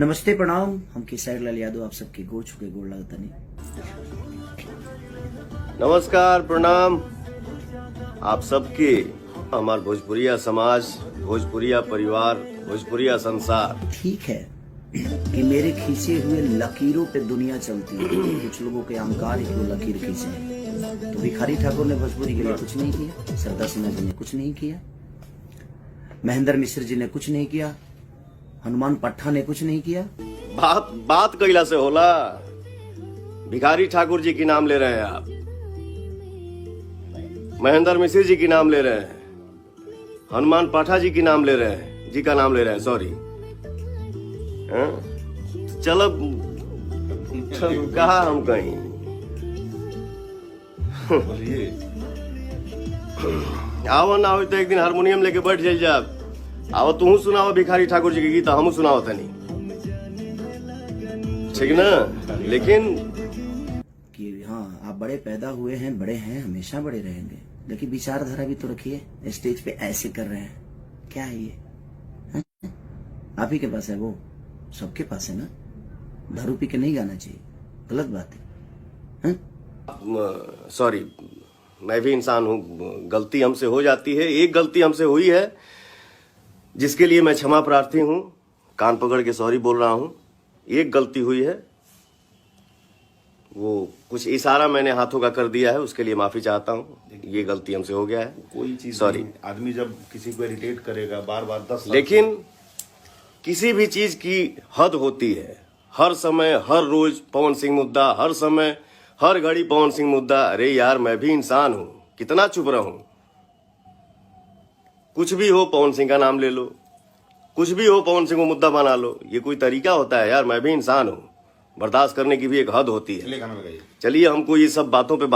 नमस्ते प्रणाम। हम केसर लाल यादव आप सबके गोड़ छुके गोड़ लगतनी। नमस्कार प्रणाम आप सबके। हमार भोजपुरिया समाज, भोजपुरिया परिवार, भोजपुरिया संसार। ठीक है कि मेरे खींचे हुए लकीरों पे दुनिया चलती है। कुछ लोगों के अहंकार है कि वो लकीर खींचे हैं। तो भिखारी ठाकुर ने भोजपुरी के लिए कुछ नहीं किया, सरदार सिन्हा जी ने कुछ नहीं किया, महेंद्र मिश्र जी ने कुछ नहीं किया, हनुमान पट्टा ने कुछ नहीं किया। बात कैला से होला। भिखारी ठाकुर जी की नाम ले रहे हैं आप, महेंद्र मिश्र जी की नाम ले रहे हैं, हनुमान पाठा जी की नाम ले रहे हैं, जी का नाम ले रहे हैं, सॉरी। चलो कहा हम कहीं आओ ना हो तो एक दिन हारमोनियम लेके बैठ जाइए जाब। आओ तू सुनाओ भिखारी ठाकुर जी के गीत, हम सुनाओ तनी, ठीक ना। लेकिन कि हाँ आप बड़े पैदा हुए हैं, बड़े हैं, हमेशा बड़े रहेंगे, लेकिन विचारधारा भी तो रखिए। स्टेज पे ऐसे कर रहे हैं, क्या है ये? आप ही के पास है, वो सबके पास है ना। दारू पी के नहीं गाना चाहिए, गलत बात है। सॉरी, मैं भी इंसान हूँ, गलती हमसे हो जाती है। एक गलती हमसे हुई है जिसके लिए मैं क्षमा प्रार्थी हूँ, कान पकड़ के सॉरी बोल रहा हूँ। एक गलती हुई है, वो कुछ इशारा मैंने हाथों का कर दिया है, उसके लिए माफी चाहता हूँ। ये गलती हमसे हो गया है, कोई चीज सॉरी। आदमी जब किसी को इरिटेट करेगा बार बार 10 लेकिन किसी भी चीज की हद होती है। हर समय, हर रोज पवन सिंह मुद्दा, हर समय, हर घड़ी पवन सिंह मुद्दा। अरे यार, मैं भी इंसान हूं, कितना चुप रहूं। कुछ भी हो पवन सिंह का नाम ले लो, कुछ भी हो पवन सिंह को मुद्दा बना लो। ये कोई तरीका होता है यार? मैं भी इंसान हूं, बर्दाश्त करने की भी एक हद होती है। चलिए, हमको ये सब बातों पे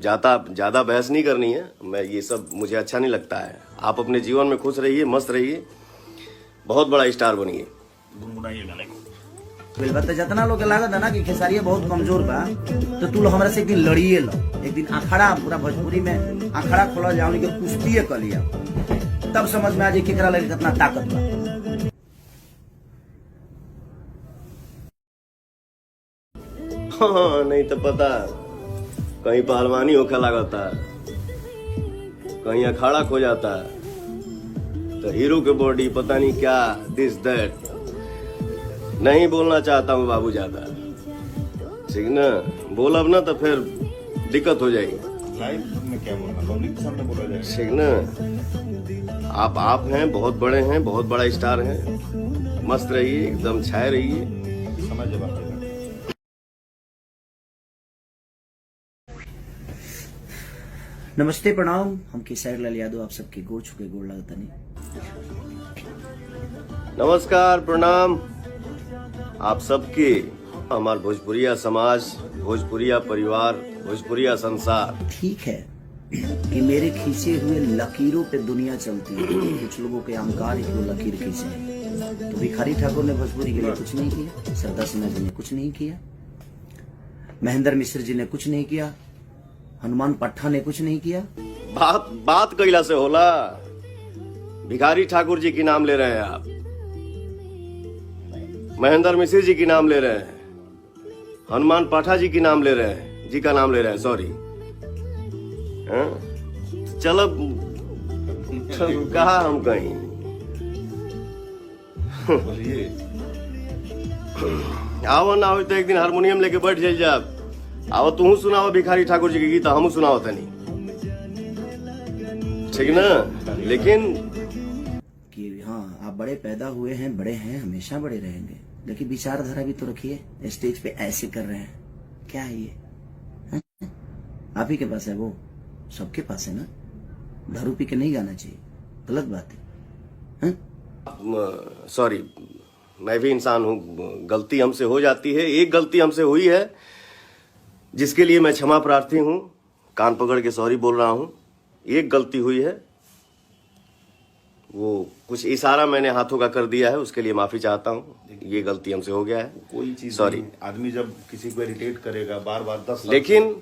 ज्यादा बहस नहीं करनी है। मैं ये सब मुझे अच्छा नहीं लगता है। आप अपने जीवन में खुश रहिए, मस्त रहिए, बहुत बड़ा स्टार बनिए। बिलबत जतना लोग के लागत है ना कि खेसारिया बहुत कमजोर बा, तो तू लोग हमरा से एक दिन लड़िए लो। एक दिन अखाड़ा, पूरा भोजपुरी में अखाड़ा खोला जाओ, के कुश्ती कर लिया, तब समझ में आ जाए केकरा लगे कितना ताकत बा। हाँ, नहीं तो पता कहीं पहलवानी होकर लागता, कहीं अखाड़ा खो जाता, तो हीरो के बॉडी पता नहीं क्या, दिस दैट। नहीं बोलना चाहता हूँ बाबू ज्यादा, ठीक ना। बोलब ना तो फिर दिक्कत हो जाएगी। लाइव में क्या बोलना, पब्लिक के सामने बोला जाए, ठीक ना। आप हैं, बहुत बड़े हैं, बहुत बड़ा स्टार हैं। मस्त रहिए, एकदम छाए रहिए। समझ जवाब। नमस्ते प्रणाम। हम केसर लाल यादव आप सबके गोड़ छुके गोड़ लगतनी। नमस्कार प्रणाम आप सबके। हमार भोजपुरिया समाज, भोजपुरिया परिवार, भोजपुरिया संसार। ठीक है कि मेरे खींचे हुए लकीरों पे दुनिया चलती है। कुछ लोगों के अहंकार है कि वो लकीर खींचे हैं। तो भिखारी ठाकुर ने भोजपुरी के लिए कुछ नहीं किया, सरदार सिन्हा जी ने कुछ नहीं किया, महेंद्र मिश्र जी ने कुछ नहीं किया, हनुमान पट्टा ने कुछ नहीं किया। बात कैला से होला। भिखारी ठाकुर जी की नाम ले रहे हैं आप, महेंद्र मिश्र जी की नाम ले रहे हैं, हनुमान पाठा जी की नाम ले रहे हैं, जी का नाम ले रहे हैं, सॉरी। चलो कहा हम कहीं आओ ना हो तो एक दिन हारमोनियम लेके बैठ जाइए जाब। आओ तू सुनाओ भिखारी ठाकुर जी के गीत, हम सुनाओ तनी, ठीक ना। लेकिन कि हाँ आप बड़े पैदा हुए हैं, बड़े हैं, हमेशा बड़े रहेंगे, लेकिन विचारधारा भी तो रखिए। स्टेज पे ऐसे कर रहे हैं, क्या है ये? आप ही के पास है, वो सबके पास है ना। दारू पी के नहीं गाना चाहिए, गलत बात है। सॉरी, मैं भी इंसान हूँ, गलती हमसे हो जाती है। एक गलती हमसे हुई है जिसके लिए मैं क्षमा प्रार्थी हूँ, कान पकड़ के सॉरी बोल रहा हूँ। एक गलती हुई है, वो कुछ इशारा मैंने हाथों का कर दिया है, उसके लिए माफी चाहता हूँ। ये गलती हमसे हो गया है, कोई चीज सॉरी। आदमी जब किसी को इरिटेट करेगा बार बार 10, लेकिन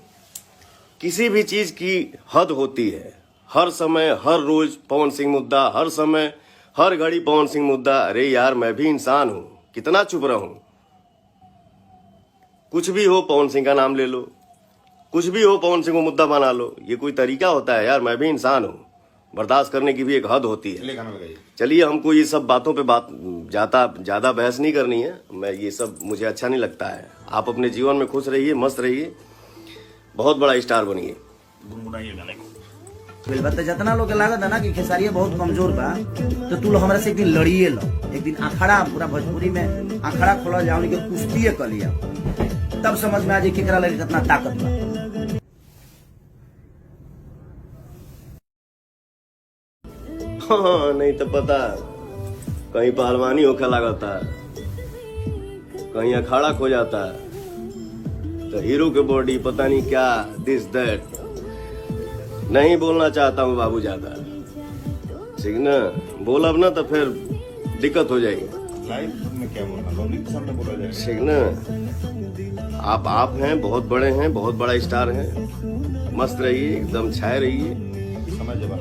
किसी भी चीज की हद होती है। हर समय, हर रोज पवन सिंह मुद्दा, हर समय, हर घड़ी पवन सिंह मुद्दा। अरे यार, मैं भी इंसान हूँ, कितना चुप रहूं? कुछ भी हो पवन सिंह का नाम ले लो, कुछ भी हो पवन सिंह को मुद्दा बना लो। ये कोई तरीका होता है यार? मैं भी इंसान हूं, बर्दाश्त करने की भी एक हद होती है। चलिए, हमको ये सब बातों पे ज्यादा बहस नहीं करनी है। मैं ये सब मुझे अच्छा नहीं लगता है। आप अपने जीवन में खुश रहिए, मस्त रहिए, बहुत बड़ा स्टार बनिए। गुनगुनाइए गाने को। बिलबत्ते जितना लोग के लागत है ना कि खेसारिया बहुत कमजोर बा, तो तू लोग हमरा से एक दिन लड़िए लो, एक दिन अखाड़ा पूरा भोजपुरी में अखाड़ा खोला जाओ, के कुश्ती कर लिया, तब समझ में आ जाए केकरा लगे कितना ताकत बा। हाँ, नहीं तो पता कहीं पहलवानी होके लागता, कहीं अखाड़ा खो जाता, तो हीरो के बॉडी पता नहीं क्या दिस दैट। नहीं बोलना चाहता हूँ बाबू ज्यादा, ठीक ना? बोल अब ना तो फिर दिक्कत हो जाएगी। लाइव में क्या बोलना, पब्लिक के सामने बोला जाएगा। ठीक ना? आप हैं, बहुत बड़े हैं, बहुत बड़ा स्टार हैं, मस्त रहिए, एकदम छाए रहिए। समय जब